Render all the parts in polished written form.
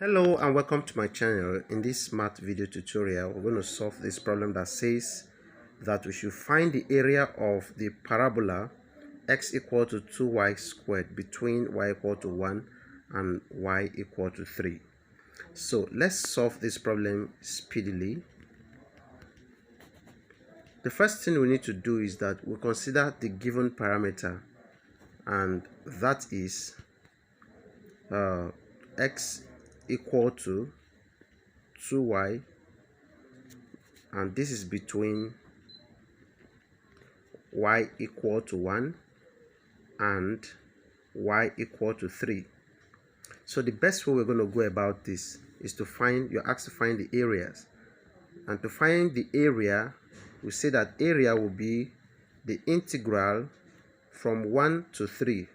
Hello and welcome to my channel. In this math video tutorial, we're going to solve this problem that says that we should find the area of the parabola x equal to 2y squared between y equal to 1 and y equal to 3. So let's solve this problem speedily. The first thing we need to do is that we consider the given parameter, and that is x equal to 2y, and this is between y equal to 1 and y equal to 3. So the best way we're going to go about this is to find, you're asked to find the areas, and to find the area, we say that area will be the integral from 1 to 3,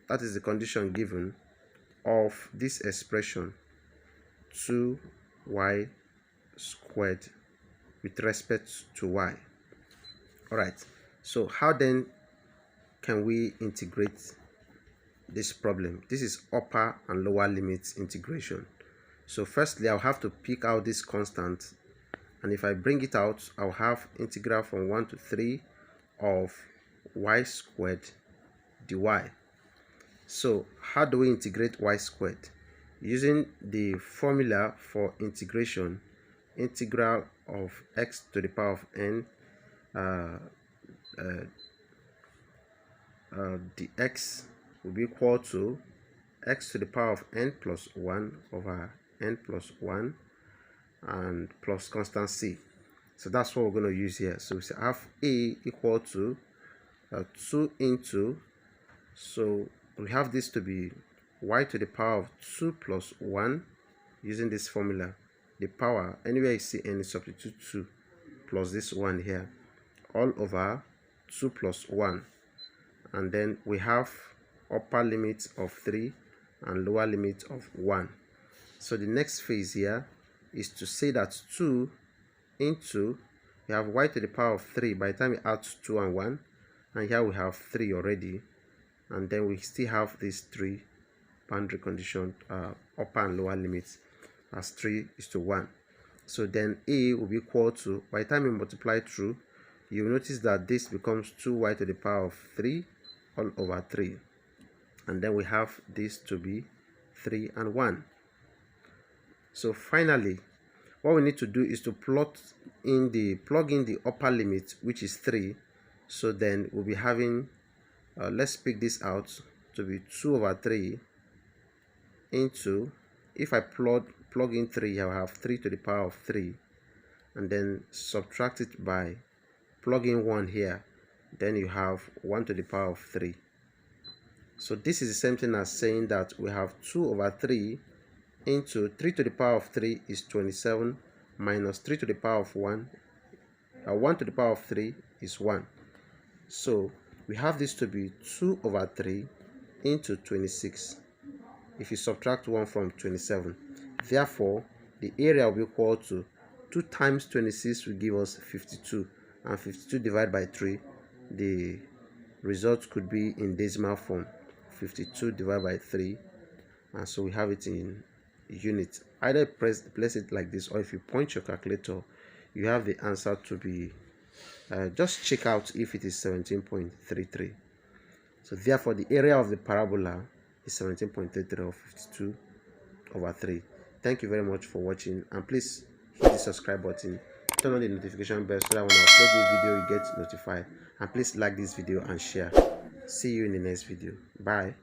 that is the condition given, of this expression 2y squared with respect to y. Alright, so how then can we integrate this problem? This is upper and lower limits integration. So firstly, I'll have to pick out this constant, and if I bring it out, I'll have integral from 1 to 3 of y squared dy. So how do we integrate y squared? Using the formula for integration, integral of x to the power of n dx will be equal to x to the power of n plus 1 over n plus 1 and plus constant c. So that's what we're going to use here. So we have a equal to 2 into, so we have this to be y to the power of 2 plus 1 using this formula. The power, anywhere you see n, substitute 2 plus this 1 here, all over 2 plus 1. And then we have upper limit of 3 and lower limit of 1. So the next phase here is to say that 2 into, we have y to the power of 3 by the time we add 2 and 1, and here we have 3 already, and then we still have these 3 boundary condition, upper and lower limits, as 3 is to 1. So then a will be equal to, by the time you multiply through, you will notice that this becomes 2y to the power of 3 all over 3, and then we have this to be 3 and 1. So finally, what we need to do is to plug in the upper limit, which is 3. So then we'll be having, let's pick this out to be 2 over 3 into, if I plug in 3, I'll have 3 to the power of 3, and then subtract it by plugging 1 here, then you have 1 to the power of 3. So this is the same thing as saying that we have 2 over 3 into 3 to the power of 3 is 27 minus 3 to the power of 1, 1 to the power of 3 is 1. So we have this to be 2 over 3 into 26 if you subtract 1 from 27. Therefore, the area will be equal to 2 times 26 will give us 52, and 52 divided by 3, the result could be in decimal form, 52 divided by 3, and so we have it in units. Either place it like this, or if you point your calculator, you have the answer to be, just check out if it is 17.33. So therefore the area of the parabola is 17.33 or 52 over 3. Thank you very much for watching, and please hit the subscribe button, turn on the notification bell so that when I upload the video you get notified, and please like this video and share. See you in the next video. Bye.